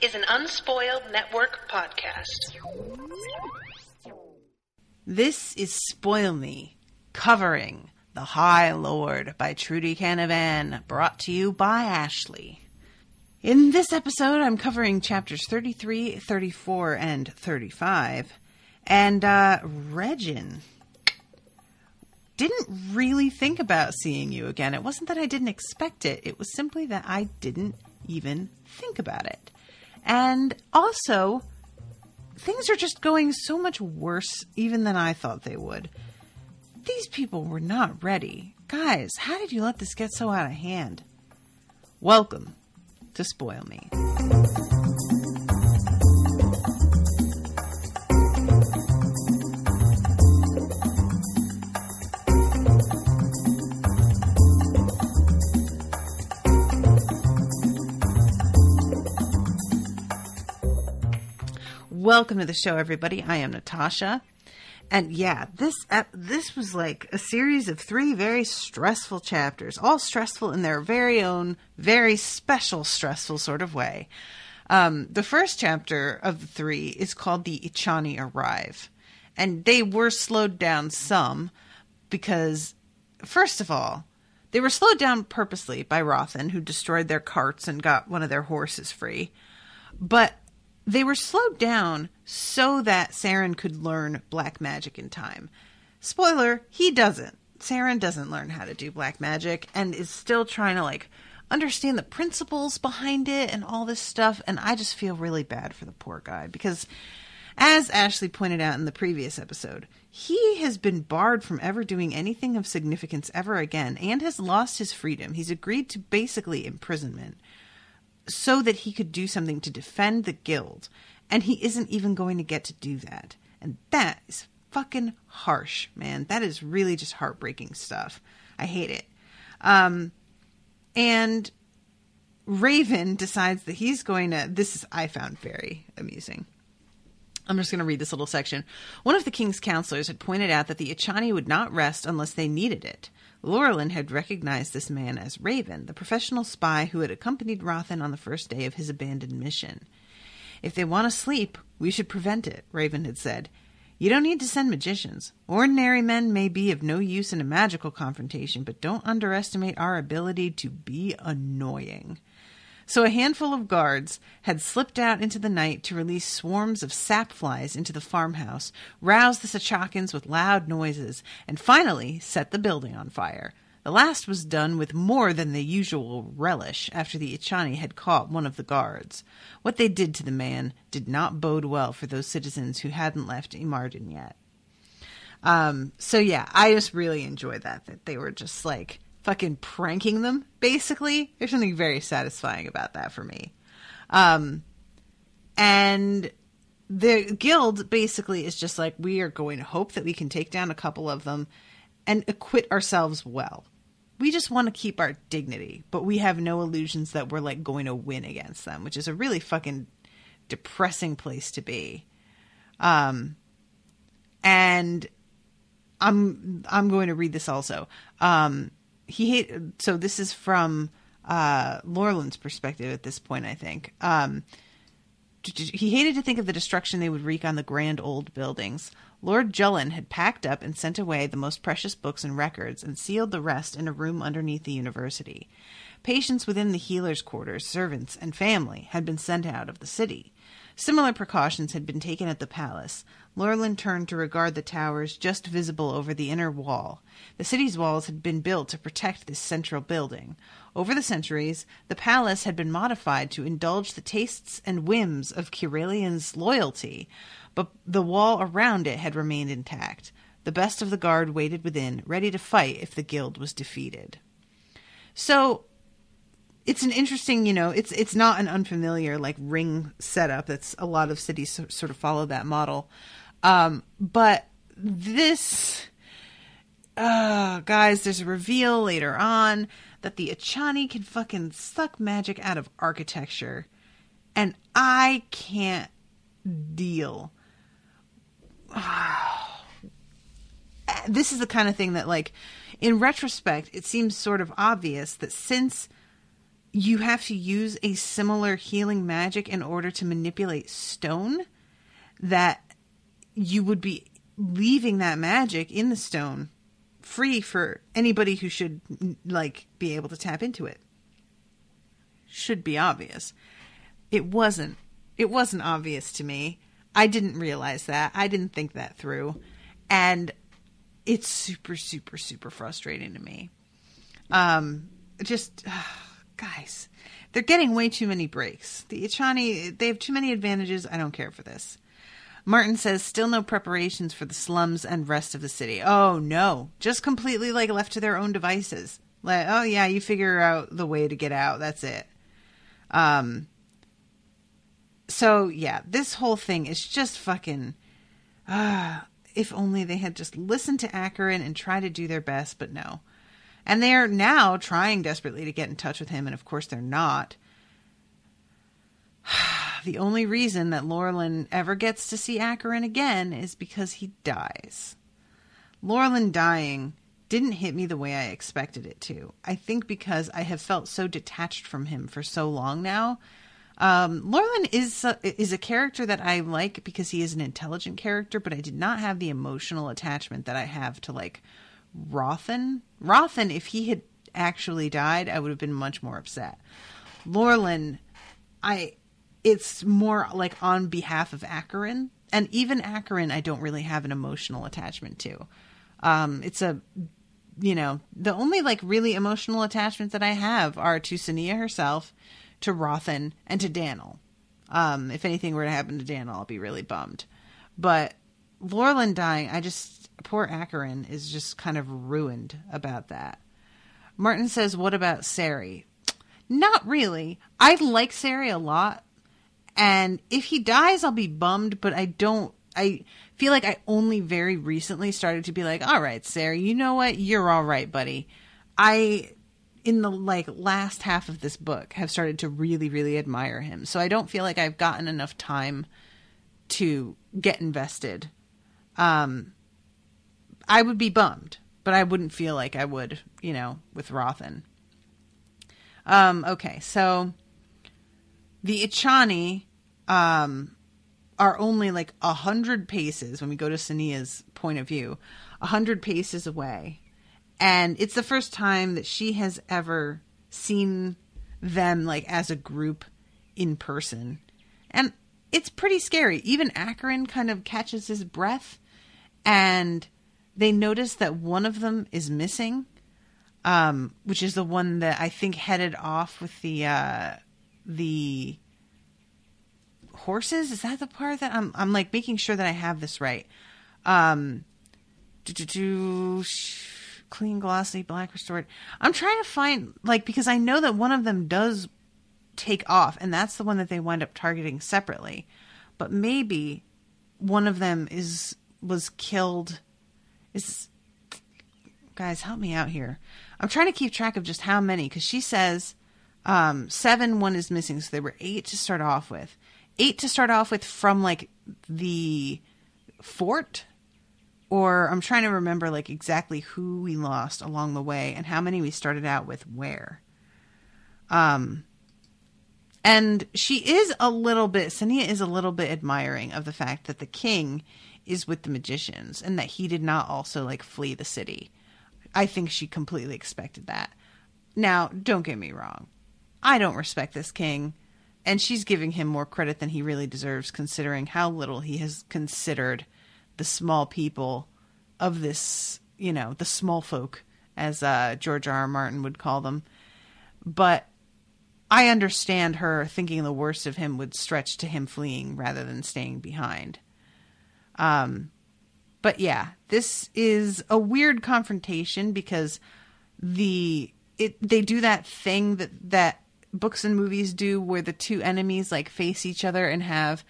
is an Unspoiled Network podcast. This is Spoil Me, covering The High Lord by Trudy Canavan, brought to you by Ashleigh. In this episode, I'm covering chapters 33, 34, and 35. And, Regin. Didn't really think about seeing you again. It wasn't that I didn't expect it. It was simply that I didn't even think about it. And also, things are just going so much worse even than I thought they would. These people were not ready. Guys, how did you let this get so out of hand? Welcome to Spoil Me. Welcome to the show, everybody. I am Natasha. And yeah, this was like a series of 3 very stressful chapters, all stressful in their very own, very special, stressful sort of way. The first chapter of the 3 is called The Ichani Arrive. And they were slowed down some because, first of all, they were slowed down purposely by Rothen, who destroyed their carts and got one of their horses free. But they were slowed down so that Cery could learn black magic in time. Spoiler, he doesn't. Cery doesn't learn how to do black magic and is still trying to, understand the principles behind it and all this stuff. And I just feel really bad for the poor guy because, as Ashleigh pointed out in the previous episode, he has been barred from ever doing anything of significance ever again and has lost his freedom. He's agreed to basically imprisonment so that he could do something to defend the guild. And he isn't even going to get to do that. And that is fucking harsh, man. That is really just heartbreaking stuff. I hate it. And Raven decides that he's going to... I found very amusing. I'm just going to read this little section. One of the king's counselors had pointed out that the Ichani would not rest unless they needed it. Lorlen had recognized this man as Raven, the professional spy who had accompanied Rothen on the first day of his abandoned mission. If they want to sleep, we should prevent it, Raven had said. You don't need to send magicians. Ordinary men may be of no use in a magical confrontation, but don't underestimate our ability to be annoying. So a handful of guards had slipped out into the night to release swarms of sapflies into the farmhouse, rouse the Sachakans with loud noises, and finally set the building on fire. The last was done with more than the usual relish after the Ichani had caught one of the guards. What they did to the man did not bode well for those citizens who hadn't left Imardin yet. So yeah, I just really enjoyed that they were just fucking pranking them, basically. There's something very satisfying about that for me. And the guild basically is just we are going to hope that we can take down a couple of them and acquit ourselves well. We just want to keep our dignity, but we have no illusions that we're going to win against them, which is a really fucking depressing place to be. And I'm going to read this also. So this is from Lorlen's perspective at this point, I think. He hated to think of the destruction they would wreak on the grand old buildings. Lord Jullen had packed up and sent away the most precious books and records and sealed the rest in a room underneath the university. Patients within the healer's quarters, servants, and family had been sent out of the city. Similar precautions had been taken at the palace. Lorlen turned to regard the towers just visible over the inner wall. The city's walls had been built to protect this central building. Over the centuries, the palace had been modified to indulge the tastes and whims of Kiralian's loyalty, but the wall around it had remained intact. The best of the guard waited within, ready to fight if the guild was defeated. So it's an interesting, it's not an unfamiliar ring setup. That's a lot of cities sort of follow that model. But this, guys, there's a reveal later on that the Ichani can fucking suck magic out of architecture. And I can't deal. This is the kind of thing that, in retrospect, it seems sort of obvious that since you have to use a similar healing magic in order to manipulate stone, that you would be leaving that magic in the stone free for anybody who should like be able to tap into it. Should be obvious. It wasn't obvious to me. I didn't realize that. I didn't think that through. And it's super, super, super frustrating to me. Guys, they're getting way too many breaks. The Ichani, they have too many advantages. I don't care for this. Martin says, still no preparations for the slums and rest of the city. Oh, no. Just completely, like, left to their own devices. Like, oh, yeah, you figure out the way to get out. That's it. So, yeah, this whole thing is just fucking... if only they had just listened to Akkarin and tried to do their best, but no. And they're now trying desperately to get in touch with him, and of course they're not. The only reason that Lorlen ever gets to see Akkarin again is because he dies. Lorlen dying didn't hit me the way I expected it to. I think because I have felt so detached from him for so long now. Lorlen is a character that I like because he is an intelligent character, but I did not have the emotional attachment that I have to, like, Rothen. Rothen, if he had actually died, I would have been much more upset. Lorlen, it's more like on behalf of Akkarin, and even Akkarin I don't really have an emotional attachment to. The only like really emotional attachments that I have are to Sania herself, to Rothen, and to Dannel. If anything were to happen to Dannel, I'll be really bummed. But Lorlen dying, poor Akkarin is just kind of ruined about that. Martin says, what about Cery? Not really. I like Cery a lot. And if he dies, I'll be bummed, but I feel like I only very recently started to be like, all right, Cery, you know what? You're all right, buddy. In the last half of this book, have started to really, really admire him. So I don't feel like I've gotten enough time to get invested. I would be bummed, but I wouldn't feel like I would, with Rothen. Okay, so the Ichani are only 100 paces, when we go to Sania's point of view, 100 paces away. And it's the first time that she has ever seen them as a group in person. And it's pretty scary. Even Akkarin kind of catches his breath, and they notice that one of them is missing, which is the one that I think headed off with the horses. Is that the part that I'm making sure that I have this right? Clean, glossy, black, restored. I'm trying to find, because I know that one of them does take off, and that's the one that they wind up targeting separately. But maybe one of them was killed. Guys, help me out here. I'm trying to keep track of just how many, because she says 7, one is missing, so there were 8 to start off with. 8 to start off with from the fort. Or I'm trying to remember exactly who we lost along the way and how many we started out with where. And Sania is a little bit admiring of the fact that the king is with the magicians and that he did not also flee the city. I think she completely expected that. Now, don't get me wrong. I don't respect this king, and she's giving him more credit than he really deserves, considering how little he has considered the small people of this, the small folk, as George R. R. Martin would call them. But I understand her thinking the worst of him would stretch to him fleeing rather than staying behind. But yeah, this is a weird confrontation because they do that thing that books and movies do where the two enemies face each other and have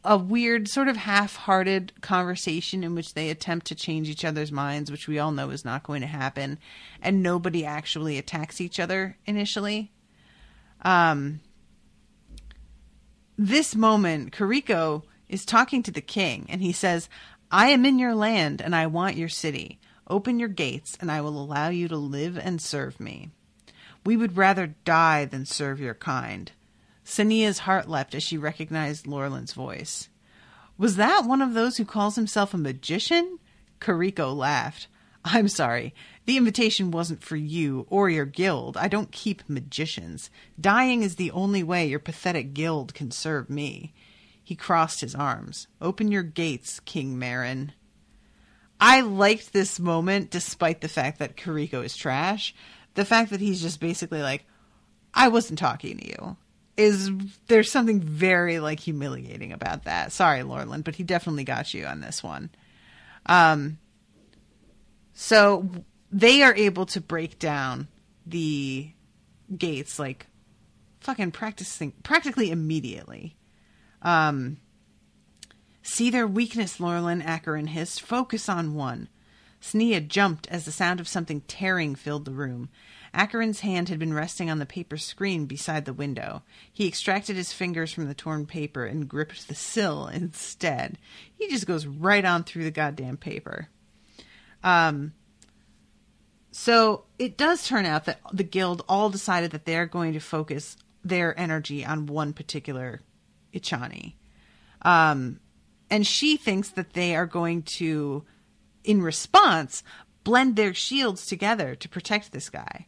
a weird sort of half-hearted conversation in which they attempt to change each other's minds, which we all know is not going to happen, and nobody actually attacks each other initially. This moment, Kariko is talking to the king, and he says, I am in your land, and I want your city. Open your gates, and I will allow you to live and serve me. We would rather die than serve your kind. Sania's heart leapt as she recognized Lorlen's voice. Was that one of those who calls himself a magician? Kariko laughed. I'm sorry. The invitation wasn't for you or your guild. I don't keep magicians. Dying is the only way your pathetic guild can serve me. He crossed his arms. Open your gates, King Marin. I liked this moment despite the fact that Kariko is trash. The fact that he's just basically like, I wasn't talking to you. There's something very like humiliating about that. Sorry, Lorlen, but he definitely got you on this one. So they are able to break down the gates like fucking practically immediately. See their weakness, Lorlen, Akkarin hissed. Focus on one. Sania jumped as the sound of something tearing filled the room. Akkarin's hand had been resting on the paper screen beside the window. He extracted his fingers from the torn paper and gripped the sill instead. He just goes right on through the goddamn paper. So it does turn out that the guild all decided that they're going to focus their energy on one particular Ichani. And she thinks that they are going to, in response, blend their shields together to protect this guy.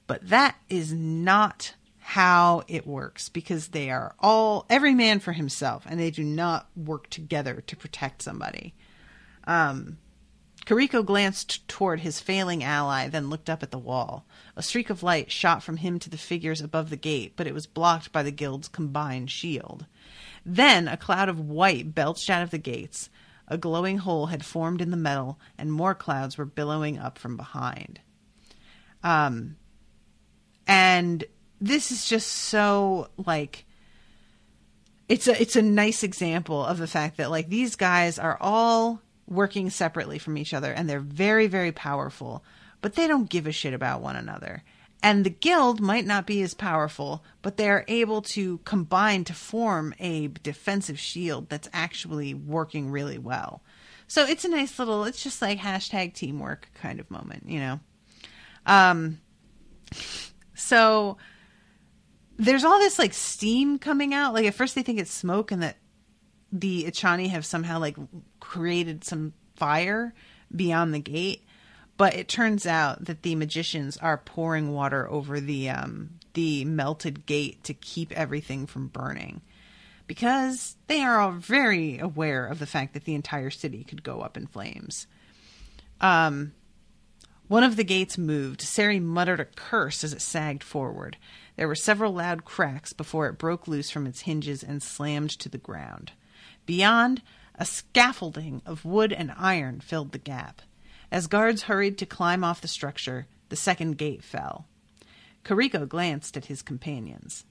But that is not how it works, because they are all, every man for himself, and they do not work together to protect somebody. Kariko glanced toward his failing ally, then looked up at the wall. A streak of light shot from him to the figures above the gate, but it was blocked by the guild's combined shield. Then a cloud of white belched out of the gates. A glowing hole had formed in the metal, and more clouds were billowing up from behind. And this is just so, like, it's a nice example of the fact that, like, these guys are all working separately from each other, and they're very, very powerful, but they don't give a shit about one another. And the guild might not be as powerful, but they are able to combine to form a defensive shield that's actually working really well. So it's a nice little, it's just like hashtag teamwork kind of moment, you know? So there's all this like steam coming out. Like at first they think it's smoke and that the Ichani have somehow like created some fire beyond the gate. But it turns out that the magicians are pouring water over the melted gate to keep everything from burning, because they are all very aware of the fact that the entire city could go up in flames. One of the gates moved. Cery muttered a curse as it sagged forward. There were several loud cracks before it broke loose from its hinges and slammed to the ground. Beyond, a scaffolding of wood and iron filled the gap. As guards hurried to climb off the structure, the second gate fell. Kariko glanced at his companions.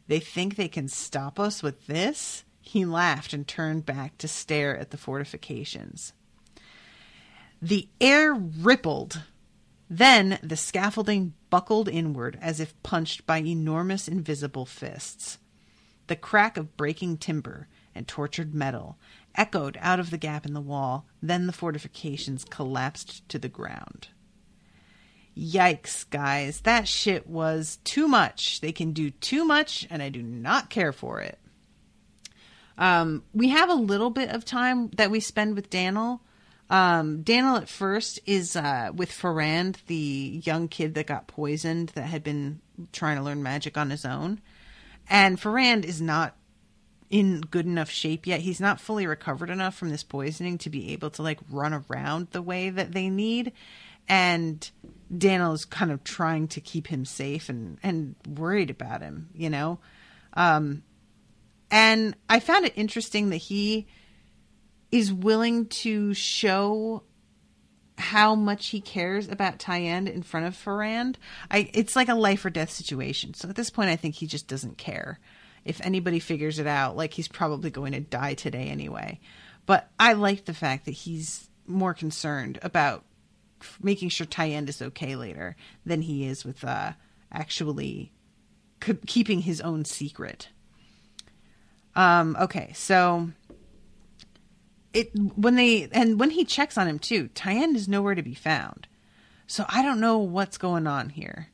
They think they can stop us with this? He laughed and turned back to stare at the fortifications. The air rippled. Then the scaffolding buckled inward as if punched by enormous invisible fists. The crack of breaking timber and tortured metal echoed out of the gap in the wall. Then the fortifications collapsed to the ground. Yikes, guys. That shit was too much. They can do too much, and I do not care for it. We have a little bit of time that we spend with Daniel. Daniel at first is with Ferrand, the young kid that got poisoned that had been trying to learn magic on his own. And Ferrand is not in good enough shape yet. He's not fully recovered enough from this poisoning to be able to like run around the way that they need. And Daniel is kind of trying to keep him safe and worried about him, you know? And I found it interesting that he is willing to show how much he cares about Tayend in front of Ferrand. It's like a life or death situation. So at this point, I think he just doesn't care. If anybody figures it out, like he's probably going to die today anyway. But I like the fact that he's more concerned about making sure Tayend is okay later than he is with actually keeping his own secret. Okay, so when he checks on him too, Tayend is nowhere to be found. So I don't know what's going on here.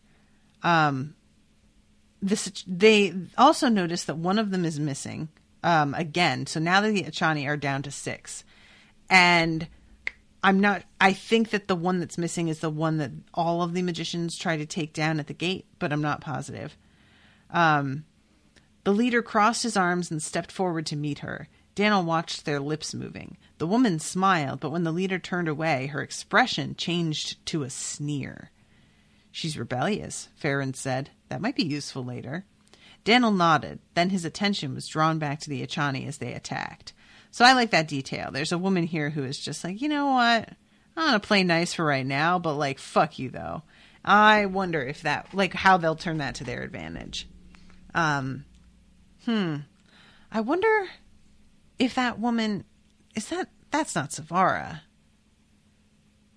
They also notice that one of them is missing again. So now that the Ichani are down to 6. And I think that the one that's missing is the one that all of the magicians try to take down at the gate, but I'm not positive. The leader crossed his arms and stepped forward to meet her. Daniel watched their lips moving. The woman smiled, but when the leader turned away, her expression changed to a sneer. She's rebellious, Farron said. That might be useful later. Daniel nodded. Then his attention was drawn back to the Ichani as they attacked. So I like that detail. There's a woman here who is just like, you know what? I'm going to play nice for right now, but like, fuck you though. I wonder if that, like, how they'll turn that to their advantage. I wonder if that woman, that's not Savara.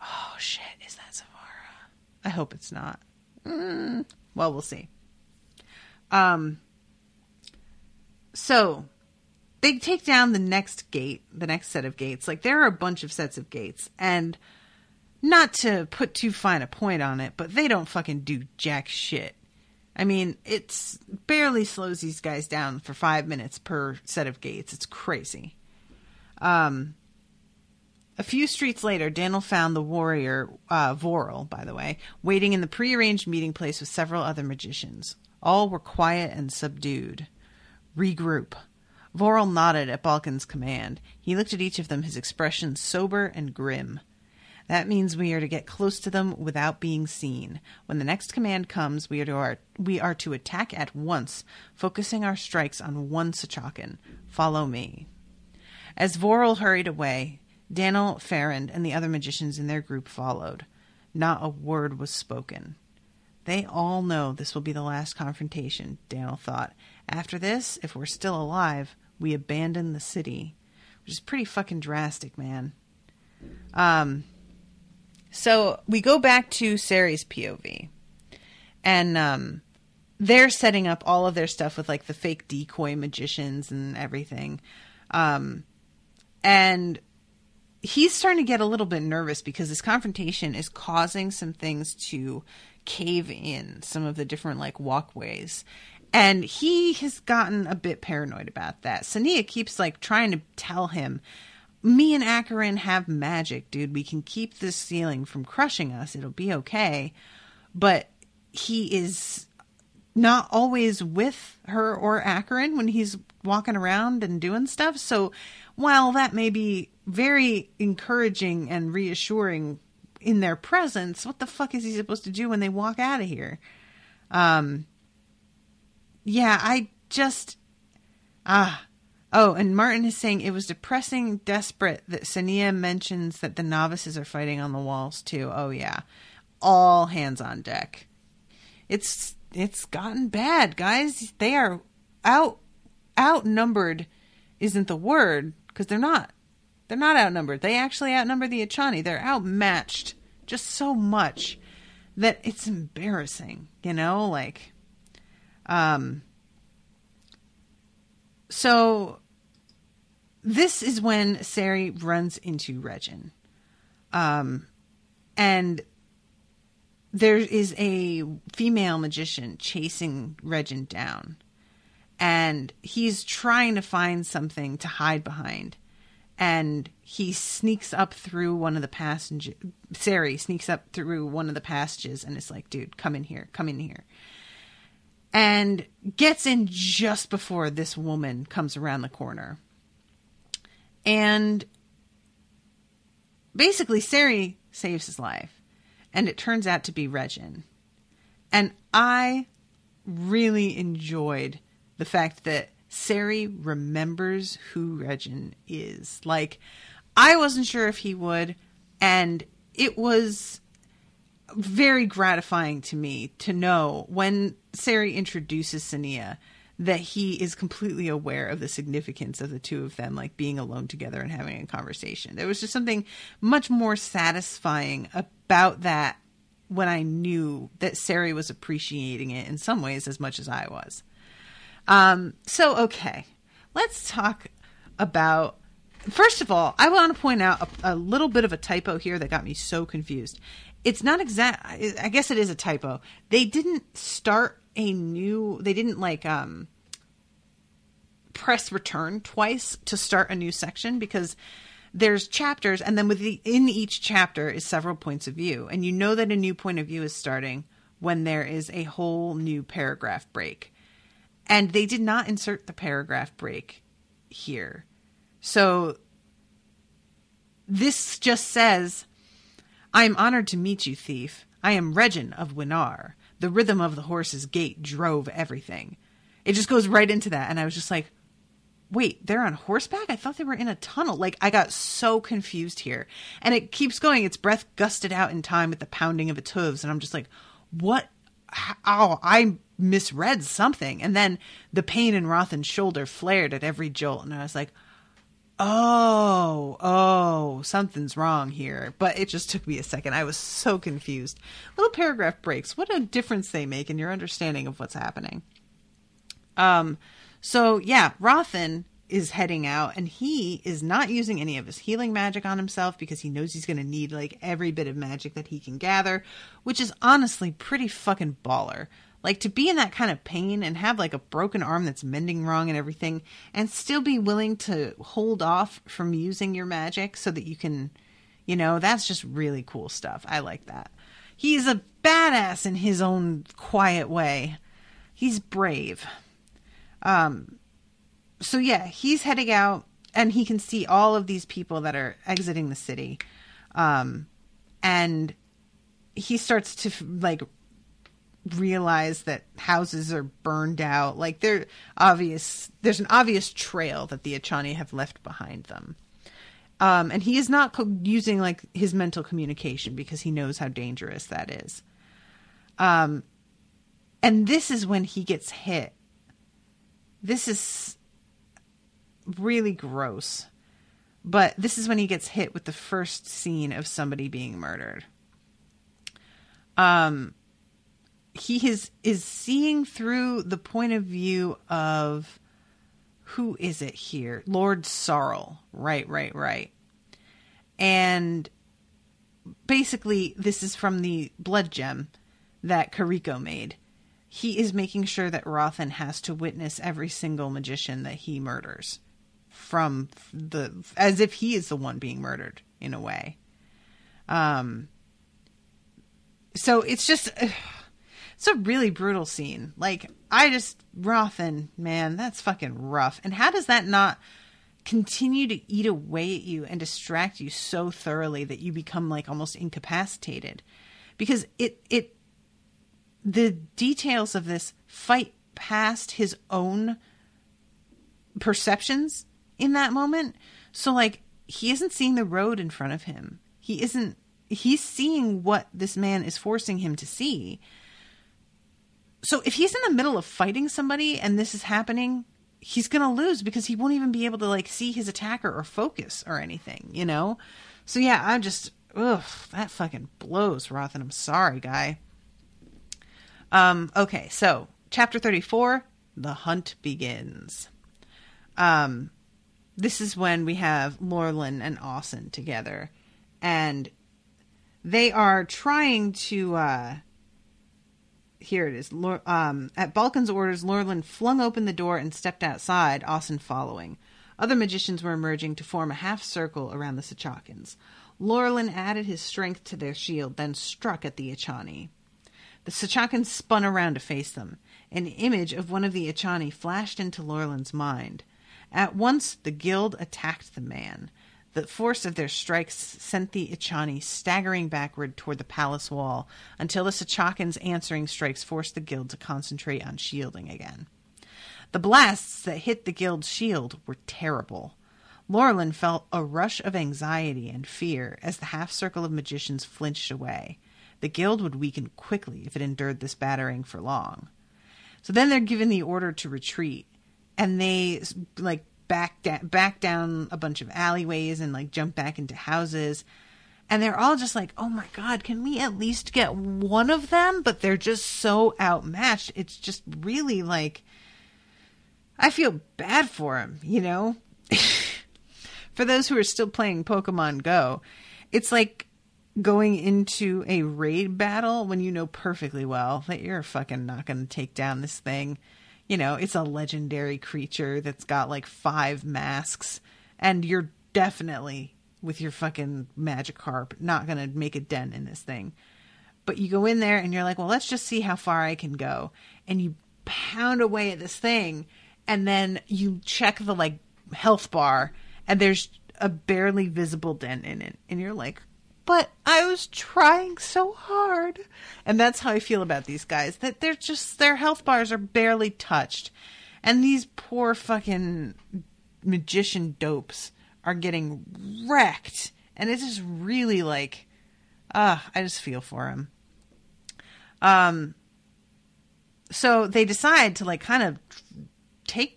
Oh shit, is that Savara? I hope it's not. Well, we'll see. So they take down the next gate, the next set of gates. Like, there are a bunch of sets of gates, and not to put too fine a point on it, but they don't fucking do jack shit. I mean, it's barely slows these guys down for 5 minutes per set of gates. It's crazy. A few streets later, Daniel found the warrior, Vorel, by the way, waiting in the prearranged meeting place with several other magicians. All were quiet and subdued. Regroup. Vorel nodded at Balkan's command. He looked at each of them, his expression sober and grim. That means we are to get close to them without being seen. When the next command comes, we are to attack at once, focusing our strikes on one Sachakan. Follow me. As Vorel hurried away, Daniel, Farron, and the other magicians in their group followed. Not a word was spoken. They all know this will be the last confrontation, Daniel thought. After this, if we're still alive, we abandon the city. Which is pretty fucking drastic, man. So we go back to Cery's POV. And they're setting up all of their stuff with like the fake decoy magicians and everything. And he's starting to get a little bit nervous because this confrontation is causing some things to cave in, some of the different like walkways. And he has gotten a bit paranoid about that. Sania keeps like trying to tell him, me and Akkarin have magic, dude. We can keep this ceiling from crushing us. It'll be okay. But he is not always with her or Akkarin when he's walking around and doing stuff. So while that may be very encouraging and reassuring in their presence, what the fuck is he supposed to do when they walk out of here? Yeah, I just... Oh, and Martin is saying it was depressing, desperate that Sania mentions that the novices are fighting on the walls too. Oh yeah. All hands on deck. It's gotten bad, guys. They are outnumbered isn't the word, because they're not outnumbered. They actually outnumber the Ichani. They're outmatched just so much that it's embarrassing, you know, like, so this is when Cery runs into Regin. And there is a female magician chasing Regin down. And he's trying to find something to hide behind. And he sneaks up through one of the passages. Cery sneaks up through one of the passages and is like, dude, come in here. And gets in just before this woman comes around the corner. And basically, Cery saves his life. And it turns out to be Regin. And I really enjoyed the fact that Cery remembers who Regin is. Like, I wasn't sure if he would, and it was very gratifying to me to know when Cery introduces Sania that he is completely aware of the significance of the two of them, like, being alone together and having a conversation. There was just something much more satisfying about that when I knew that Cery was appreciating it in some ways as much as I was. So, okay, let's talk about First of all, I want to point out a little bit of a typo here that got me so confused. It's not exact. I guess it is a typo. They didn't start a new. They didn't press return twice to start a new section, because there's chapters, and then in each chapter is several points of view, and you know that a new point of view is starting when there is a whole new paragraph break, and they did not insert the paragraph break here. So this just says, "I am honored to meet you, thief. I am Regin of Winnar. The rhythm of the horse's gait drove everything." It just goes right into that, and I was just like, wait, they're on horseback? I thought they were in a tunnel. Like, I got so confused here. And it keeps going. Its breath gusted out in time with the pounding of its hooves. And I'm just like, what? How? I misread something. And then the pain in Rothan's shoulder flared at every jolt. And I was like, oh, something's wrong here. But it just took me a second. I was so confused. Little paragraph breaks. What a difference they make in your understanding of what's happening. So yeah, Rothan is heading out, and he is not using any of his healing magic on himself because he knows he's going to need like every bit of magic that he can gather, which is honestly pretty fucking baller. Like, to be in that kind of pain and have like a broken arm that's mending wrong and everything, and still be willing to hold off from using your magic so that you can, that's just really cool stuff. I like that. He's a badass in his own quiet way. He's brave. So yeah, he's heading out, and he can see all of these people that are exiting the city. And he starts to realize that houses are burned out. Like, there's an obvious trail that the Ichani have left behind them. And he is not using his mental communication because he knows how dangerous that is. And this is when he gets hit. This is really gross, but this is when he gets hit with the first scene of somebody being murdered. He is seeing through the point of view of, who is it here? Lord Sorrel. Right. And basically, this is from the blood gem that Kariko made. He is making sure that Rothan has to witness every single magician that he murders, as if he is the one being murdered in a way. So it's a really brutal scene. Rothan, man, that's fucking rough. And how does that not continue to eat away at you and distract you so thoroughly that you become almost incapacitated? Because the details of this fight past his own perceptions in that moment. So he isn't seeing the road in front of him. He's seeing what this man is forcing him to see. So if he's in the middle of fighting somebody and this is happening, he's going to lose because he won't even be able to see his attacker or focus or anything, So yeah, that fucking blows, Rothan. I'm sorry, guy. Okay, so chapter 34, the hunt begins. This is when we have Lorlen and Austin together, and they are trying to, here it is. At Balkan's orders, Lorlen flung open the door and stepped outside, Austin following. Other magicians were emerging to form a half circle around the Sachakans. Lorlen added his strength to their shield, then struck at the Ichani. The Sachakans spun around to face them. An image of one of the Ichani flashed into Lorlen's mind. At once, the guild attacked the man. The force of their strikes sent the Ichani staggering backward toward the palace wall until the Sachakans' answering strikes forced the guild to concentrate on shielding again. The blasts that hit the guild's shield were terrible. Lorlen felt a rush of anxiety and fear as the half-circle of magicians flinched away. The guild would weaken quickly if it endured this battering for long. So then they're given the order to retreat, and they back down a bunch of alleyways and jump back into houses, and they're all just oh my god, can we at least get one of them? But they're just so outmatched. It's just really I feel bad for him, for those who are still playing Pokemon Go, it's like going into a raid battle when you know perfectly well that you're fucking not going to take down this thing. You know, it's a legendary creature that's got like 5 masks, and you're definitely, with your fucking Magikarp, not going to make a dent in this thing. But you go in there and you're like, well, let's just see how far I can go. And you pound away at this thing, and then you check the like health bar, and there's a barely visible dent in it. And you're like, but I was trying so hard. And that's how I feel about these guys, that they're just, their health bars are barely touched. And these poor fucking magician dopes are getting wrecked. And it's just really like, I just feel for them. So they decide to like kind of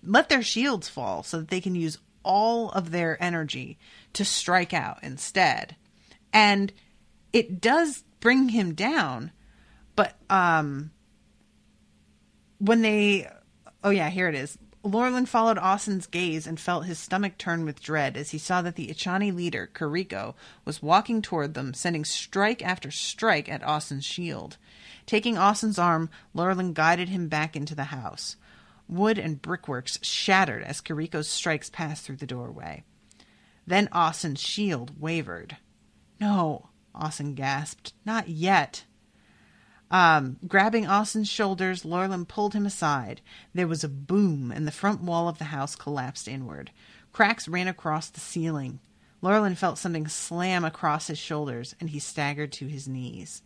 let their shields fall so that they can use all of their energy to strike out instead. And it does bring him down, but when they... Oh yeah, here it is. Lorlen followed Austin's gaze and felt his stomach turn with dread as he saw that the Ichani leader, Kiriko, was walking toward them, sending strike after strike at Austin's shield. Taking Austin's arm, Lorlen guided him back into the house. Wood and brickworks shattered as Kiriko's strikes passed through the doorway. Then Austin's shield wavered. No, Austin gasped. Not yet. Grabbing Austin's shoulders, Lorlen pulled him aside. There was a boom, and the front wall of the house collapsed inward. Cracks ran across the ceiling. Lorlen felt something slam across his shoulders, and he staggered to his knees.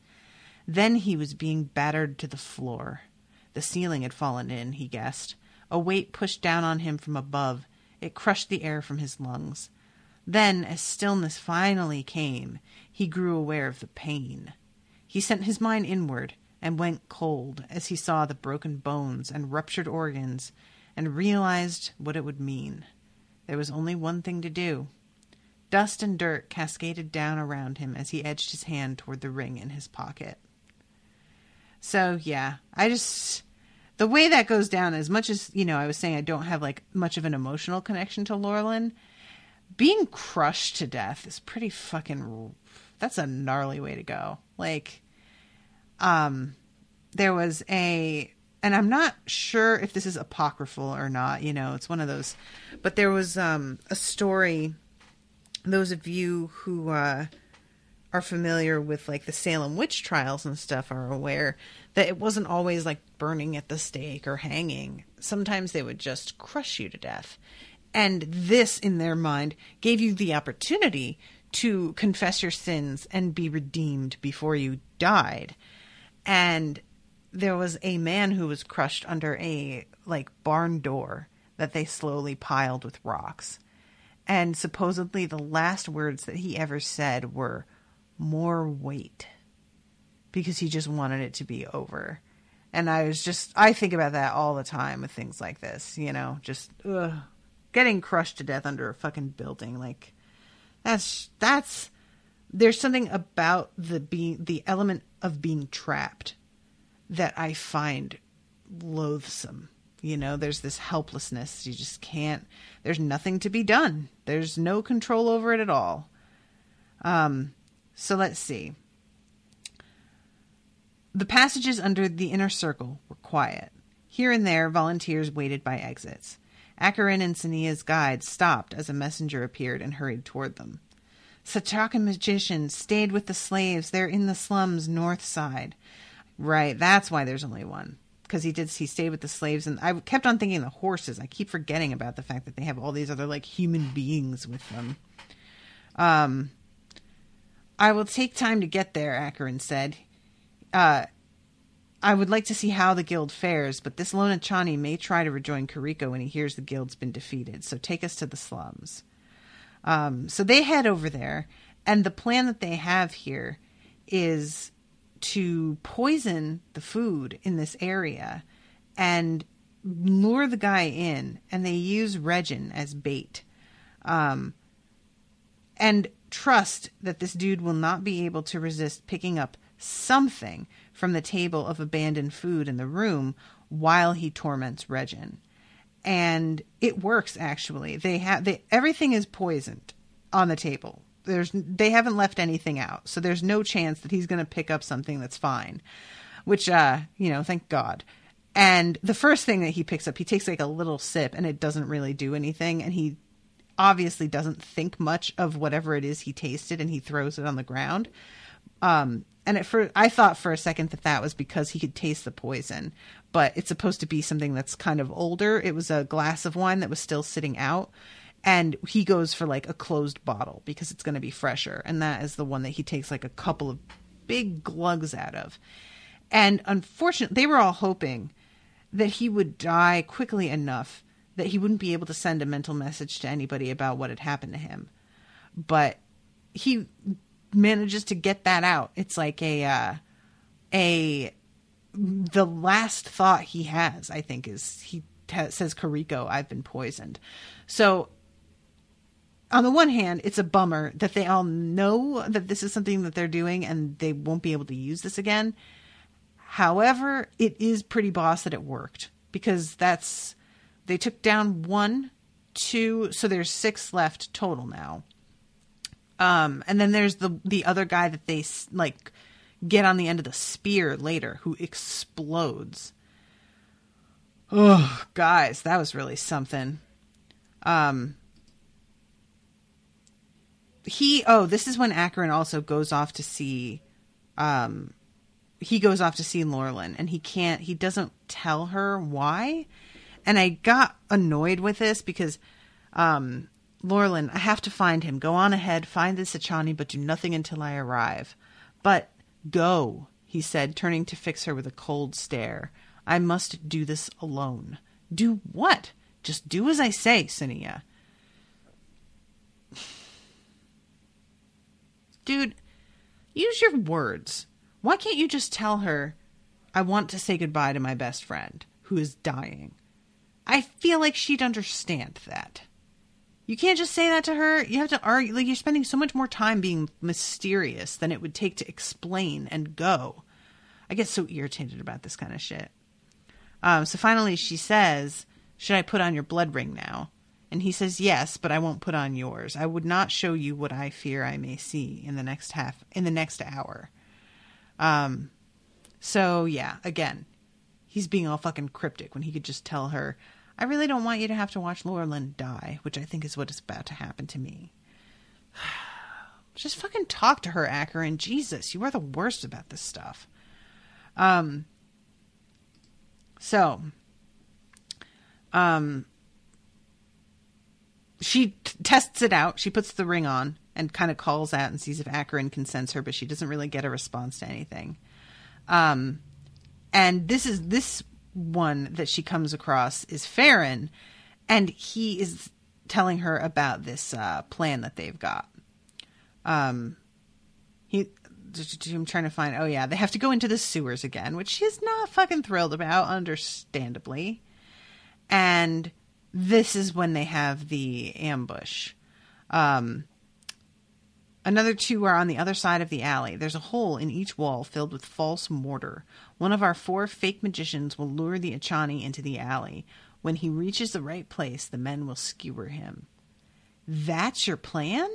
Then he was being battered to the floor. The ceiling had fallen in, he guessed. A weight pushed down on him from above. It crushed the air from his lungs. Then, as stillness finally came, he grew aware of the pain. He sent his mind inward and went cold as he saw the broken bones and ruptured organs and realized what it would mean. There was only one thing to do. Dust and dirt cascaded down around him as he edged his hand toward the ring in his pocket. So, yeah, the way that goes down, as much as, I was saying I don't have, like, much of an emotional connection to Lorlen, being crushed to death is pretty fucking... That's a gnarly way to go. Like, there was and I'm not sure if this is apocryphal or not, it's one of those, but there was a story, those of you who are familiar with like the Salem witch trials and stuff are aware that it wasn't always like burning at the stake or hanging. Sometimes they would just crush you to death. And this, in their mind, gave you the opportunity to confess your sins and be redeemed before you died. And there was a man who was crushed under a like barn door that they slowly piled with rocks. And supposedly the last words that he ever said were, "More weight," because he just wanted it to be over. And I think about that all the time with things like this, just getting crushed to death under a fucking building. Like, that's there's something about the element of being trapped that I find loathsome. There's this helplessness. You just can't, there's nothing to be done. There's no control over it at all. So let's see. The passages under the inner circle were quiet. Here and there, volunteers waited by exits. Akkarin and Sania's guides stopped as a messenger appeared and hurried toward them. Satrakan magician stayed with the slaves. They're in the slums north side. Right, that's why there's only one. Because he stayed with the slaves, and I kept on thinking the horses. I keep forgetting about the fact that they have all these other, like, human beings with them. I will take time to get there, Akkarin said. I would like to see how the guild fares, but this lone Ichani may try to rejoin Kiriko when he hears the guild's been defeated, so take us to the slums. So they head over there, and the plan that they have here is to poison the food in this area and lure the guy in, and they use Regin as bait. And trust that this dude will not be able to resist picking up something from the table of abandoned food in the room while he torments Regin. And it works, actually. Everything is poisoned. on the table. They haven't left anything out, so there's no chance that he's going to pick up something that's fine, which, thank God. And the first thing that he picks up, he takes like a little sip and it doesn't really do anything. And he obviously doesn't think much of whatever it is he tasted, and he throws it on the ground. I thought for a second that was because he could taste the poison, but it's supposed to be something that's kind of older. It was a glass of wine that was still sitting out. And he goes for like a closed bottle because it's going to be fresher. And that is the one that he takes like a couple of big glugs out of. And unfortunately, they were all hoping that he would die quickly enough that he wouldn't be able to send a mental message to anybody about what had happened to him. But he manages to get that out. It's like the last thought he has, I think, is he says, Kariko, I've been poisoned. So on the one hand, it's a bummer that they all know that this is something that they're doing and they won't be able to use this again. However, it is pretty boss that it worked, because they took down 1, 2, so there's 6 left total now. And then there's the other guy that they like get on the end of the spear later, who explodes. Oh, guys, that was really something. This is when Akkarin also goes off to see, he goes off to see Lorlen, and he doesn't tell her why. And I got annoyed with this because, Lorlen, I have to find him. Go on ahead, find this Ichani, but do nothing until I arrive. But go, he said, turning to fix her with a cold stare. I must do this alone. Do what? Just do as I say, Sania. Dude, use your words. Why can't you just tell her, I want to say goodbye to my best friend, who is dying? I feel like she'd understand that. You can't just say that to her. You have to argue. Like, you're spending so much more time being mysterious than it would take to explain and go. I get so irritated about this kind of shit. So finally she says, should I put on your blood ring now? And he says, yes, but I won't put on yours. I would not show you what I fear I may see in the next hour. So yeah, again, he's being all fucking cryptic when he could just tell her, I really don't want you to have to watch Lorlen die, which I think is what is about to happen to me. Just fucking talk to her, Akkarin. Jesus, you are the worst about this stuff. She tests it out. She puts the ring on and kind of calls out and sees if Akkarin can sense her, but she doesn't really get a response to anything. And this one that she comes across is Farron, and he is telling her about this plan that they've got. I'm trying to find, they have to go into the sewers again, which she's not fucking thrilled about, understandably. And this is when they have the ambush. Another 2 are on the other side of the alley. There's a hole in each wall filled with false mortar. One of our 4 fake magicians will lure the Ichani into the alley. When he reaches the right place, the men will skewer him. That's your plan?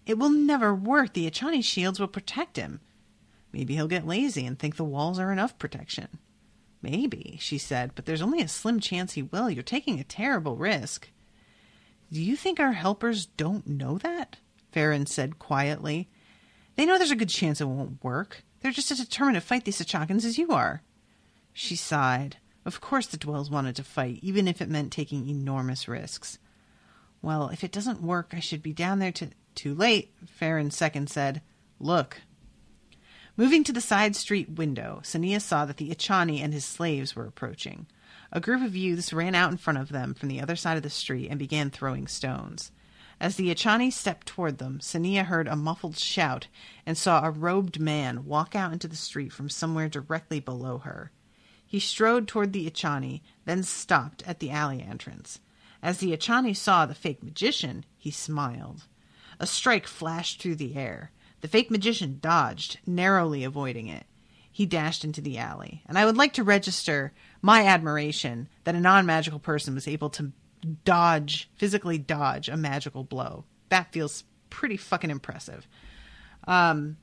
It will never work. The Ichani shields will protect him. Maybe he'll get lazy and think the walls are enough protection. Maybe, she said, but there's only a slim chance he will. You're taking a terrible risk. Do you think our helpers don't know that? Farron said quietly. They know there's a good chance it won't work. They're just as determined to fight these Achakans as you are. She sighed. Of course the Dwells wanted to fight, even if it meant taking enormous risks. Well, if it doesn't work, I should be down there Too late, Farron second said. Look. Moving to the side street window, Sania saw that the Ichani and his slaves were approaching. A group of youths ran out in front of them from the other side of the street and began throwing stones. As the Ichani stepped toward them, Sania heard a muffled shout and saw a robed man walk out into the street from somewhere directly below her. He strode toward the Ichani, then stopped at the alley entrance. As the Ichani saw the fake magician, he smiled. A strike flashed through the air. The fake magician dodged, narrowly avoiding it. He dashed into the alley. And I would like to register my admiration that a non-magical person was able to physically dodge a magical blow. That feels pretty fucking impressive. And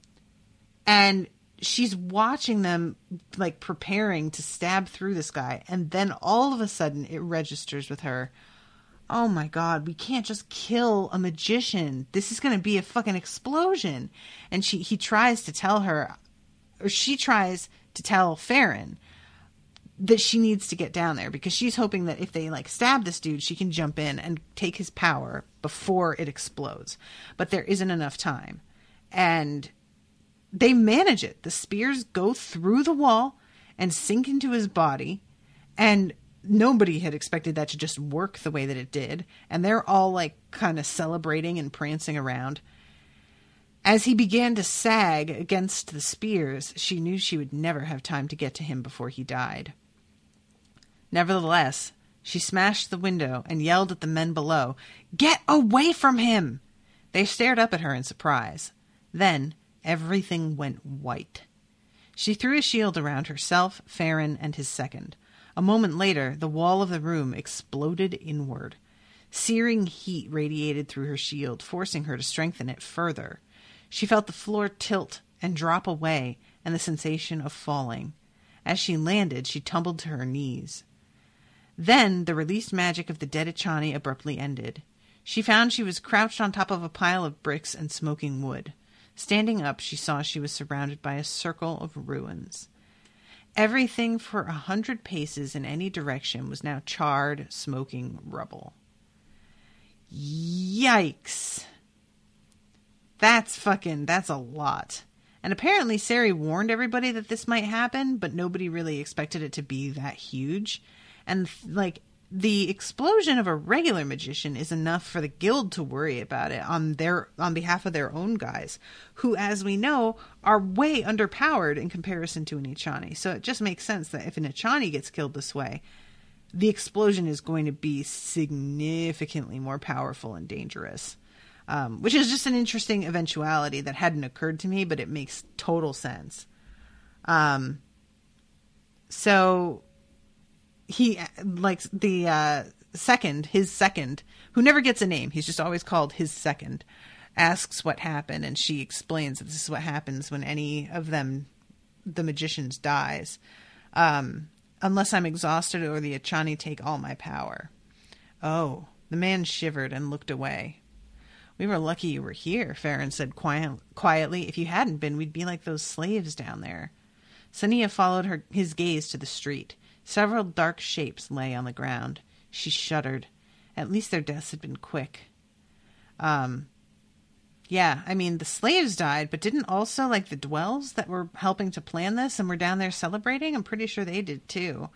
she's watching them, like, preparing to stab through this guy. And then all of a sudden it registers with her, oh my God, we can't just kill a magician. This is going to be a fucking explosion. And he tries to tell her, or she tries to tell Farron that she needs to get down there because she's hoping that if they, like, stab this dude, she can jump in and take his power before it explodes. But there isn't enough time. And they manage it. The spears go through the wall and sink into his body. And nobody had expected that to just work the way that it did. And they're all, like, kind of celebrating and prancing around. As he began to sag against the spears, she knew she would never have time to get to him before he died. Nevertheless, she smashed the window and yelled at the men below, "Get away from him!" They stared up at her in surprise. Then everything went white. She threw a shield around herself, Farron, and his second. A moment later, the wall of the room exploded inward. Searing heat radiated through her shield, forcing her to strengthen it further. She felt the floor tilt and drop away, and the sensation of falling. As she landed, she tumbled to her knees. Then the released magic of the dead Ichani abruptly ended. She found she was crouched on top of a pile of bricks and smoking wood. Standing up, she saw she was surrounded by a circle of ruins. Everything for 100 paces in any direction was now charred, smoking rubble. Yikes. That's a lot. And apparently Cery warned everybody that this might happen, but nobody really expected it to be that huge. And, like, the explosion of a regular magician is enough for the guild to worry about it on behalf of their own guys, who, as we know, are way underpowered in comparison to an Ichani. So it just makes sense that if an Ichani gets killed this way, the explosion is going to be significantly more powerful and dangerous. Which is just an interesting eventuality that hadn't occurred to me, but it makes total sense. So he, like, his second, who never gets a name, he's just always called his second, asks what happened, and she explains that this is what happens when any of them, the magicians, dies. Unless I'm exhausted or the Ichani take all my power. Oh, the man shivered and looked away. We were lucky you were here, Farron said quietly. If you hadn't been, we'd be like those slaves down there. Sania followed his gaze to the street. Several dark shapes lay on the ground. She shuddered. At least their deaths had been quick. Yeah, I mean, the slaves died, but didn't also, like, the dwells that were helping to plan this and were down there celebrating? I'm pretty sure they did, too.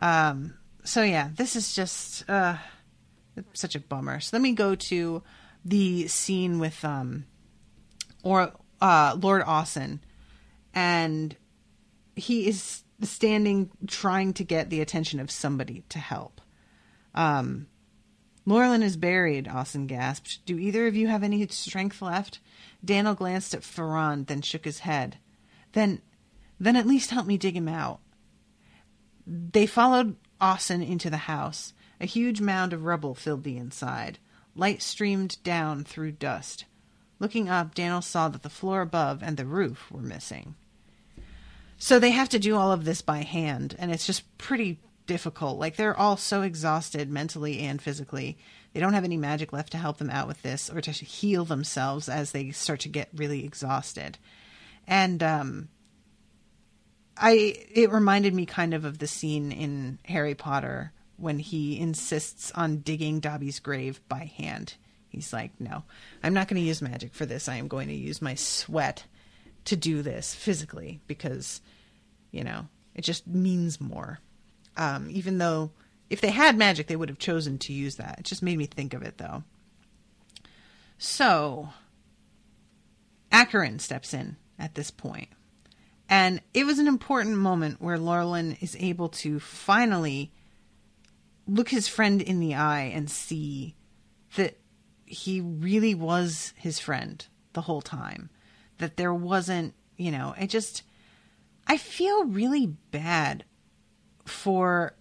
So, yeah, this is just such a bummer. So then we go to the scene with Lord Austin, and he is standing trying to get the attention of somebody to help. Lorlen is buried, Austin gasped. Do either of you have any strength left? Daniel glanced at Ferran, then shook his head. Then at least help me dig him out. They followed Austin into the house. A huge mound of rubble filled the inside. Light streamed down through dust. Looking up, Daniel saw that the floor above and the roof were missing. So they have to do all of this by hand, and it's just pretty difficult. Like, they're all so exhausted mentally and physically. They don't have any magic left to help them out with this or to heal themselves as they start to get really exhausted. And it reminded me kind of the scene in Harry Potter when he insists on digging Dobby's grave by hand. He's like, no, I'm not going to use magic for this. I am going to use my sweat to do this physically because, you know, it just means more. Even though if they had magic, they would have chosen to use that. It just made me think of it, though. So Akkarin steps in at this point. And it was an important moment where Lorlen is able to finally look his friend in the eye and see that he really was his friend the whole time. That there wasn't, you know, I feel really bad for,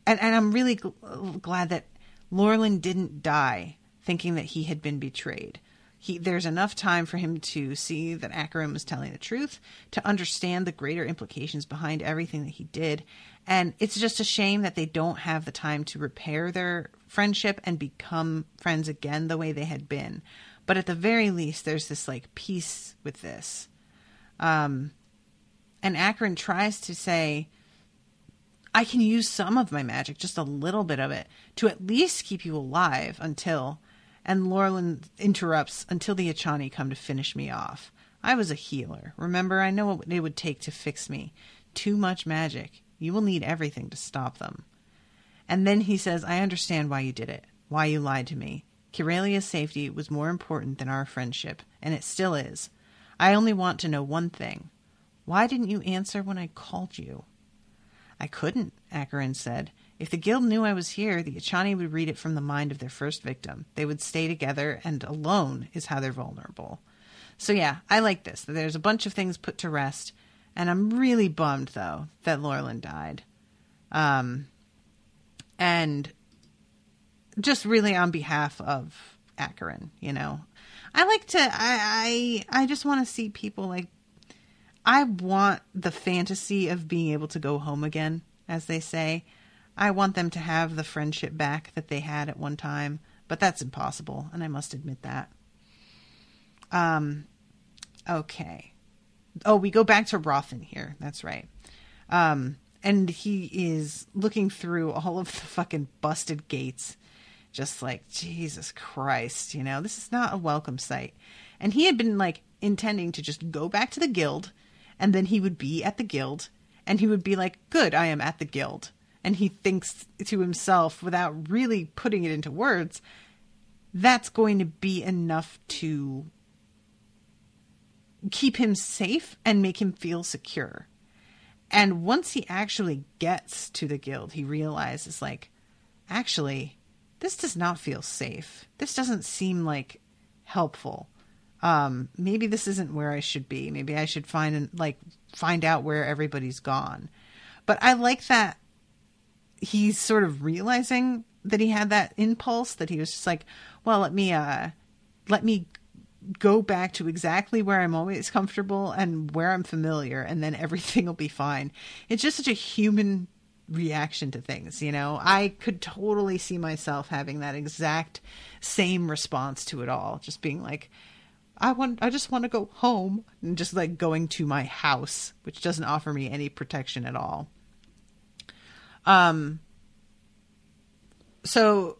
and I'm really glad that Lorlen didn't die thinking that he had been betrayed. There's enough time for him to see that Akkarin was telling the truth, to understand the greater implications behind everything that he did. And it's just a shame that they don't have the time to repair their friendship and become friends again the way they had been. But at the very least, there's this like peace with this. And Akkarin tries to say, I can use some of my magic, just a little bit of it, to at least keep you alive until... And Lorlen interrupts, until the Ichani come to finish me off. I was a healer. Remember, I know what it would take to fix me. Too much magic. You will need everything to stop them. And then he says, I understand why you did it. Why you lied to me. Kirelia's safety was more important than our friendship, and it still is. I only want to know one thing. Why didn't you answer when I called you? I couldn't, Akkarin said. If the guild knew I was here, the Ichani would read it from the mind of their first victim. They would stay together, and alone is how they're vulnerable. So yeah, I like this. There's a bunch of things put to rest, and I'm really bummed, though, that Lorlen died. And just really on behalf of Akkarin, you know. I like to, I just want to see people like, I want the fantasy of being able to go home again, as they say. I want them to have the friendship back that they had at one time, but that's impossible, and I must admit that. Okay. Oh, we go back to Rothan here. That's right. And he is looking through all of the fucking busted gates, just like, Jesus Christ, you know, this is not a welcome sight. And he had been, like, intending to just go back to the guild, and then he would be at the guild, and he would be like, good, I am at the guild. And he thinks to himself, without really putting it into words, that's going to be enough to keep him safe and make him feel secure. And once he actually gets to the guild, he realizes, like, actually, this does not feel safe. This doesn't seem, like, helpful. Maybe this isn't where I should be. Maybe I should find out where everybody's gone. But I like that he's sort of realizing that he had that impulse, that he was just like, well, let me go back to exactly where I'm always comfortable and where I'm familiar, and then everything will be fine. It's just such a human reaction to things, you know? I could totally see myself having that exact same response to it all. Just being like, I just want to go home, and just like going to my house, which doesn't offer me any protection at all. So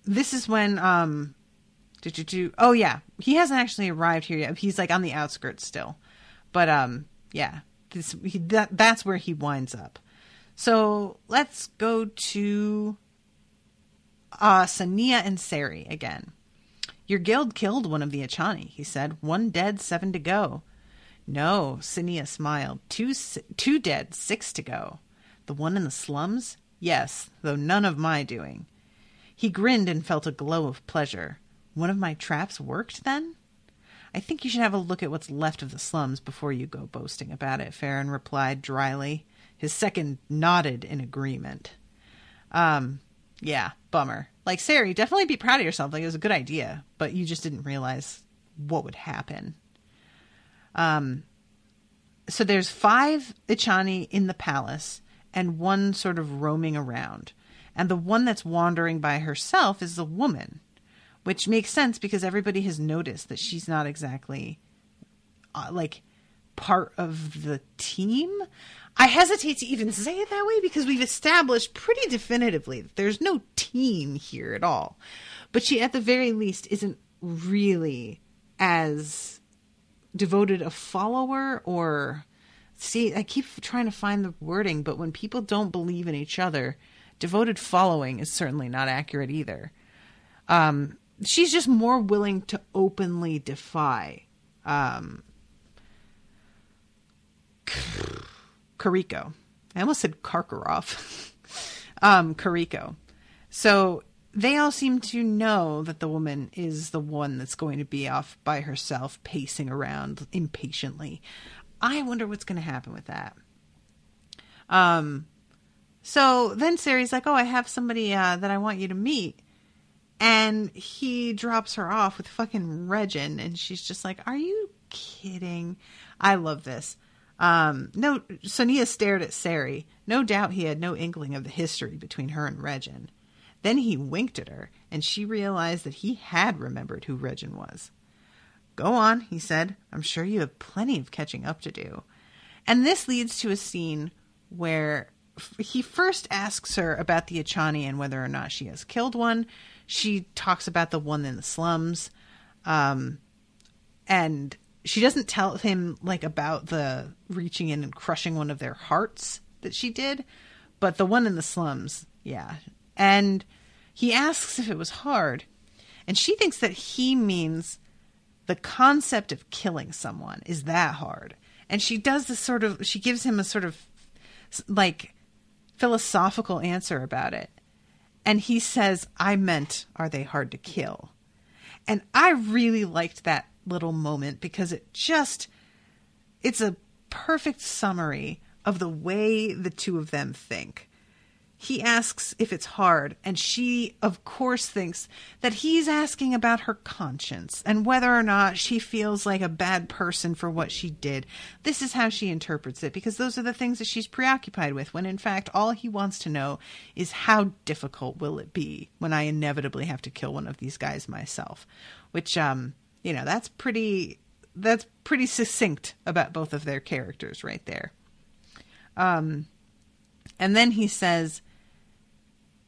this is when, oh yeah, he hasn't actually arrived here yet. He's like on the outskirts still, but, yeah, that's where he winds up. So let's go to, Sania and Cery again. Your guild killed one of the Ichani, he said. 1 dead, 7 to go. No, Sania smiled. 2 dead, 6 to go. The one in the slums? Yes, though none of my doing. He grinned and felt a glow of pleasure. One of my traps worked, then? I think you should have a look at what's left of the slums before you go boasting about it, Farron replied dryly. His second nodded in agreement. Yeah, bummer. Like, Cery, definitely be proud of yourself. Like, it was a good idea, but you just didn't realize what would happen. So there's 5 Ichani in the palace, and 1 sort of roaming around. And the one that's wandering by herself is the woman, which makes sense because everybody has noticed that she's not exactly, like, part of the team. I hesitate to even say it that way because we've established pretty definitively that there's no team here at all. But she, at the very least, isn't really as devoted a follower or... See, I keep trying to find the wording, but when people don't believe in each other, devoted following is certainly not accurate either. She's just more willing to openly defy Kariko. I almost said Karkaroff. Kariko. So they all seem to know that the woman is the one that's going to be off by herself, pacing around impatiently. I wonder what's going to happen with that. So then Cery's like, oh, I have somebody that I want you to meet. And he drops her off with fucking Regin, and she's just like, are you kidding? I love this. No, Sonia stared at Cery. No doubt he had no inkling of the history between her and Regin. Then he winked at her, and she realized that he had remembered who Regin was. Go on, he said. I'm sure you have plenty of catching up to do. And this leads to a scene where he first asks her about the Ichani and whether or not she has killed one. She talks about the one in the slums. And she doesn't tell him like about the reaching in and crushing one of their hearts that she did. But the one in the slums, yeah. And he asks if it was hard. And she thinks that he means the concept of killing someone is that hard. And she does this sort of, she gives him a sort of like philosophical answer about it. And he says, I meant, are they hard to kill? And I really liked that little moment because it's a perfect summary of the way the two of them think. He asks if it's hard, and she, of course, thinks that he's asking about her conscience and whether or not she feels like a bad person for what she did. This is how she interprets it, because those are the things that she's preoccupied with, when in fact all he wants to know is how difficult will it be when I inevitably have to kill one of these guys myself. Which, that's pretty succinct about both of their characters right there. And then he says,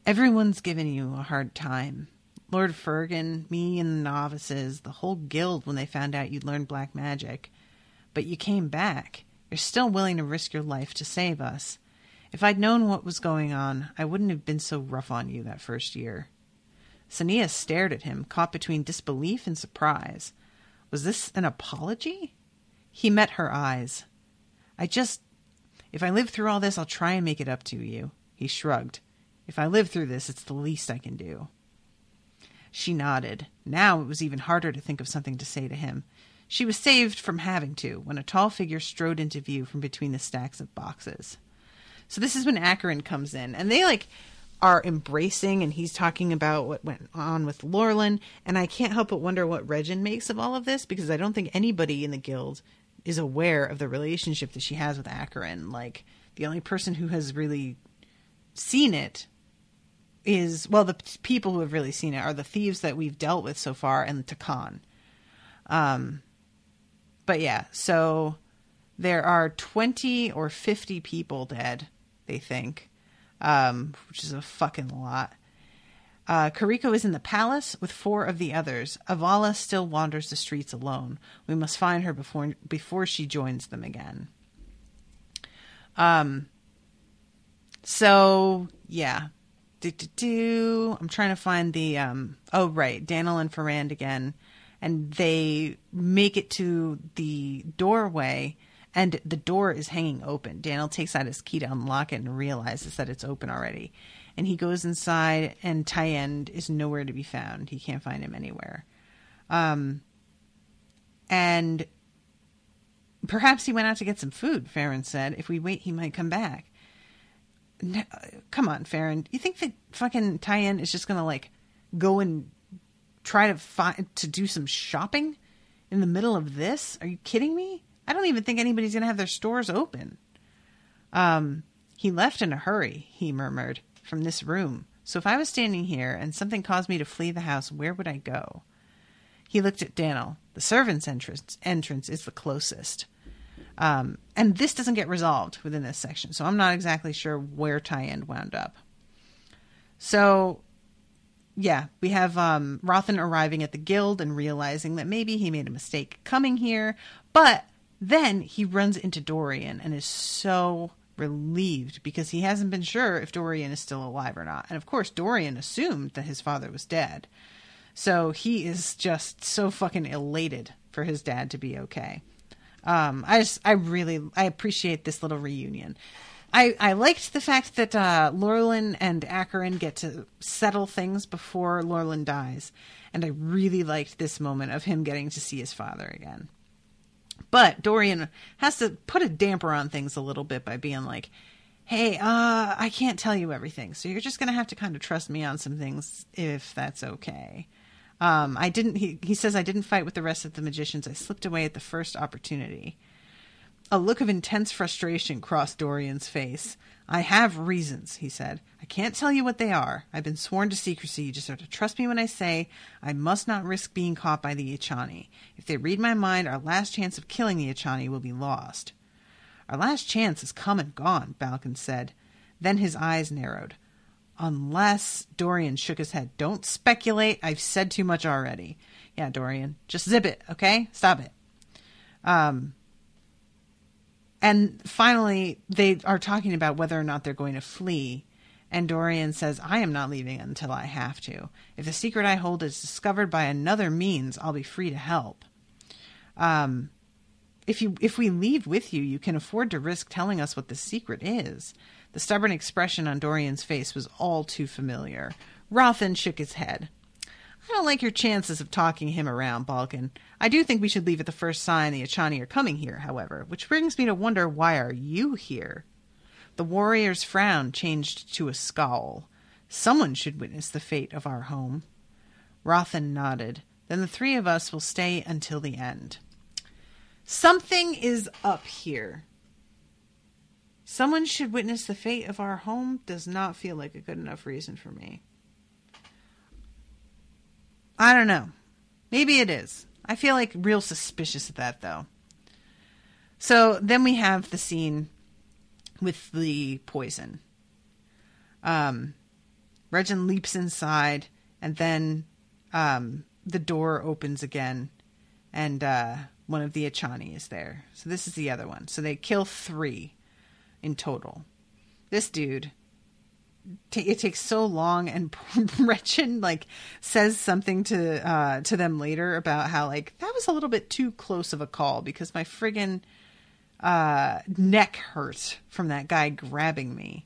everyone's given you a hard time. Lord Fergan, me and the novices, the whole guild when they found out you'd learned black magic. But you came back. You're still willing to risk your life to save us. If I'd known what was going on, I wouldn't have been so rough on you that first year. Sonia stared at him, caught between disbelief and surprise. Was this an apology? He met her eyes. If I live through all this, I'll try and make it up to you. He shrugged. If I live through this, it's the least I can do. She nodded. Now it was even harder to think of something to say to him. She was saved from having to when a tall figure strode into view from between the stacks of boxes. So this is when Akkarin comes in, and they are embracing, and he's talking about what went on with Lorlen, and I can't help but wonder what Regin makes of all of this, because I don't think anybody in the guild is aware of the relationship that she has with Akkarin. Like, the only person who has really seen it is, well, the people who have really seen it are the thieves that we've dealt with so far and Takan. But yeah, so there are 20 or 50 people dead, they think, which is a fucking lot. Kariko is in the palace with 4 of the others. Avala still wanders the streets alone. We must find her before she joins them again. So yeah. I'm trying to find the, Daniel and Ferrand again. And they make it to the doorway, and the door is hanging open. Daniel takes out his key to unlock it and realizes that it's open already. And he goes inside, and Tayend is nowhere to be found. He can't find him anywhere. And perhaps he went out to get some food, Farron said. If we wait, he might come back. No, come on, Farron. You think that fucking Tayend is just going to, go and try to do some shopping in the middle of this? Are you kidding me? I don't even think anybody's going to have their stores open. He left in a hurry, he murmured, from this room. So if I was standing here and something caused me to flee the house, where would I go? He looked at Daniel. The servants' entrance is the closest. And this doesn't get resolved within this section, so I'm not exactly sure where Tayend wound up. So, yeah, we have Rothan arriving at the guild and realizing that maybe he made a mistake coming here, but then he runs into Dorian and is so relieved because he hasn't been sure if Dorian is still alive or not. And of course, Dorian assumed that his father was dead. So he is just so fucking elated for his dad to be okay. I appreciate this little reunion. I liked the fact that Lorlen and Akkarin get to settle things before Lorlen dies. And I really liked this moment of him getting to see his father again. But Dorian has to put a damper on things a little bit by being like, hey, I can't tell you everything, so you're just going to have to kind of trust me on some things, if that's okay. He says, I didn't fight with the rest of the magicians. I slipped away at the first opportunity. A look of intense frustration crossed Dorian's face. I have reasons, he said. I can't tell you what they are. I've been sworn to secrecy. You just have to trust me when I say I must not risk being caught by the Ichani. If they read my mind, our last chance of killing the Ichani will be lost. Our last chance has come and gone, Balkan said. Then his eyes narrowed. Unless... Dorian shook his head. Don't speculate. I've said too much already. Yeah, Dorian. Just zip it, okay? Stop it. And finally, they are talking about whether or not they're going to flee. And Dorian says, I am not leaving until I have to. If the secret I hold is discovered by another means, I'll be free to help. If we leave with you, you can afford to risk telling us what the secret is. The stubborn expression on Dorian's face was all too familiar. Rothan shook his head. I don't like your chances of talking him around, Balkan. I do think we should leave at the first sign the Ichani are coming here, however, which brings me to wonder, why are you here? The warrior's frown changed to a scowl. Someone should witness the fate of our home. Rothan nodded. Then the three of us will stay until the end. Something is up here. Someone should witness the fate of our home does not feel like a good enough reason for me. I don't know. Maybe it is. I feel like real suspicious of that, though. So then we have the scene with the poison. Regin leaps inside, and then the door opens again, and one of the Ichani is there. So this is the other one. So they kill 3 in total. This dude... it takes so long, and Regin says something to them later about how that was a little bit too close of a call because my friggin' neck hurt from that guy grabbing me.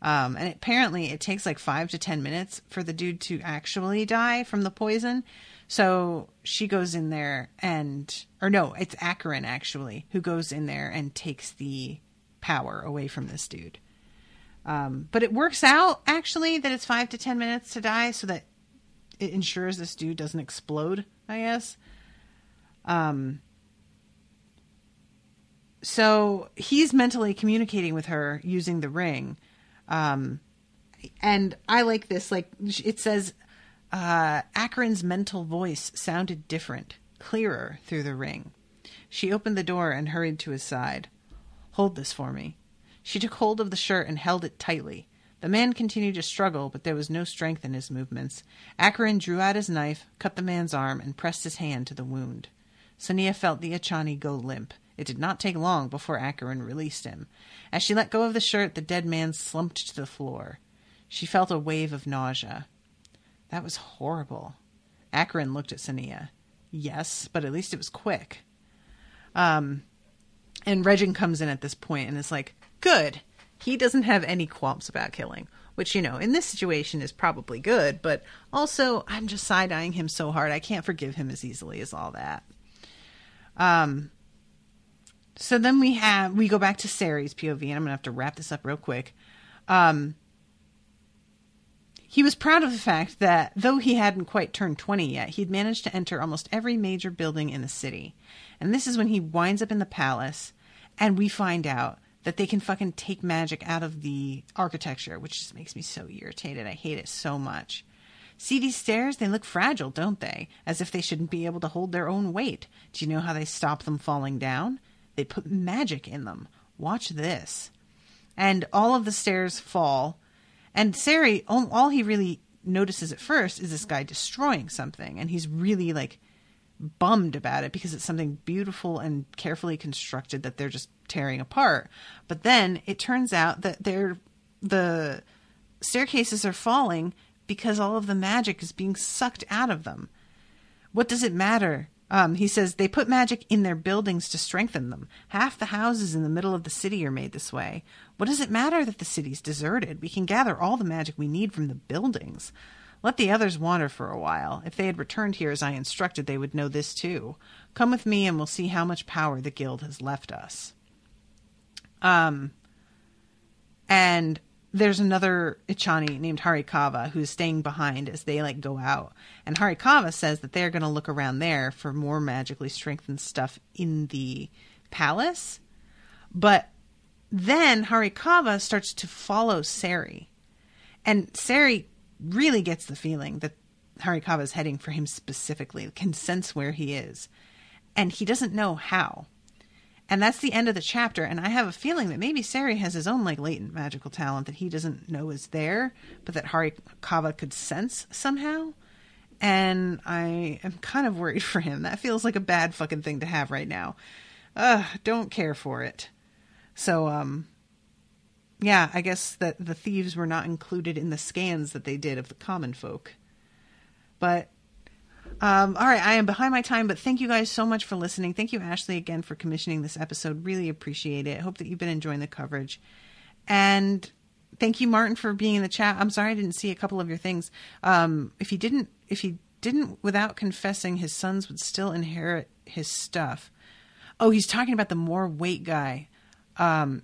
And apparently it takes 5 to 10 minutes for the dude to actually die from the poison. So she goes in there it's Akkarin actually who goes in there and takes the power away from this dude. But it works out, actually, that it's 5 to 10 minutes to die so that it ensures this dude doesn't explode, I guess. So he's mentally communicating with her using the ring. And I like this. It says, Akkarin's mental voice sounded different, clearer through the ring. She opened the door and hurried to his side. Hold this for me. She took hold of the shirt and held it tightly. The man continued to struggle, but there was no strength in his movements. Akkarin drew out his knife, cut the man's arm, and pressed his hand to the wound. Sonia felt the Ichani go limp. It did not take long before Akkarin released him. As she let go of the shirt, the dead man slumped to the floor. She felt a wave of nausea. That was horrible. Akkarin looked at Sonia. Yes, but at least it was quick. And Regin comes in at this point and is like, good. He doesn't have any qualms about killing, which, in this situation is probably good, but also I'm just side-eyeing him so hard I can't forgive him as easily as all that. So then we go back to Cery's POV, and I'm going to have to wrap this up real quick. He was proud of the fact that, though he hadn't quite turned 20 yet, he'd managed to enter almost every major building in the city. And this is when he winds up in the palace, and we find out that they can fucking take magic out of the architecture, which just makes me so irritated. I hate it so much. See these stairs? They look fragile, don't they? As if they shouldn't be able to hold their own weight. Do you know how they stop them falling down? They put magic in them. Watch this. And all of the stairs fall. And Cery, all he really notices at first is this guy destroying something. And he's really, bummed about it because it's something beautiful and carefully constructed that they're just tearing apart. But then it turns out that the staircases are falling because all of the magic is being sucked out of them. What does it matter? He says they put magic in their buildings to strengthen them. Half the houses in the middle of the city are made this way. What does it matter that the city's deserted? We can gather all the magic we need from the buildings. Let the others wander for a while. If they had returned here as I instructed, they would know this too. Come with me and we'll see how much power the guild has left us. And And there's another Ichani named Harikawa who's staying behind as they like go out. And Harikawa says that they're going to look around there for more magically strengthened stuff in the palace. But then Harikawa starts to follow Cery. And Cery really gets the feeling that Harikawa is heading for him specifically, can sense where he is. And he doesn't know how. And that's the end of the chapter, and I have a feeling that maybe Cery has his own like latent magical talent that he doesn't know is there, but that Harikawa could sense somehow. And I am kind of worried for him. That feels like a bad fucking thing to have right now. Don't care for it. So, yeah, I guess that the thieves were not included in the scans that they did of the common folk. But all right, I am behind my time, but thank you guys so much for listening. Thank you, Ashleigh, again for commissioning this episode. Really appreciate it. Hope that you've been enjoying the coverage. And thank you, Martin, for being in the chat. I'm sorry I didn't see a couple of your things. If he didn't, without confessing, his sons would still inherit his stuff. Oh, he's talking about the more weight guy. So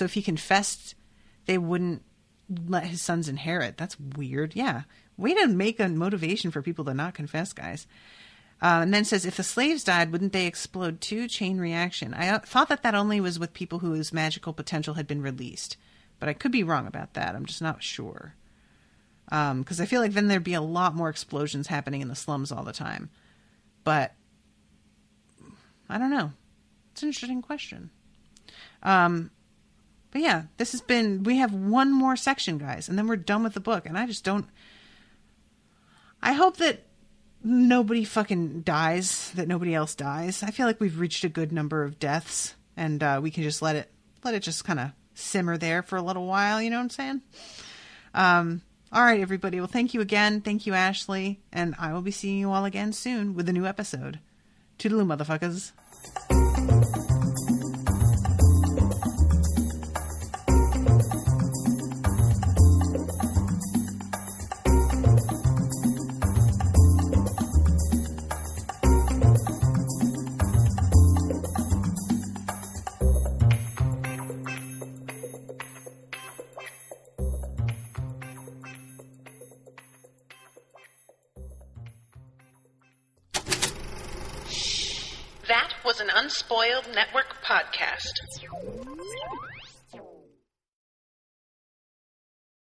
if he confessed, they wouldn't let his sons inherit. That's weird. Yeah. Way to make a motivation for people to not confess, guys. And then says, if the slaves died, wouldn't they explode too? Chain reaction. I thought that only was with people whose magical potential had been released. But I could be wrong about that. I'm just not sure. Because I feel like then there'd be a lot more explosions happening in the slums all the time. But I don't know. It's an interesting question. But yeah, this has been... We have one more section, guys. And then we're done with the book. And I just don't... I hope that nobody fucking dies, that nobody else dies. I feel like we've reached a good number of deaths, and we can just let it just kind of simmer there for a little while, you know what I'm saying? All right, everybody. Well, thank you again. Thank you, Ashleigh, and I will be seeing you all again soon with a new episode. Toodaloo, motherfuckers. That was an Unspoiled Network podcast.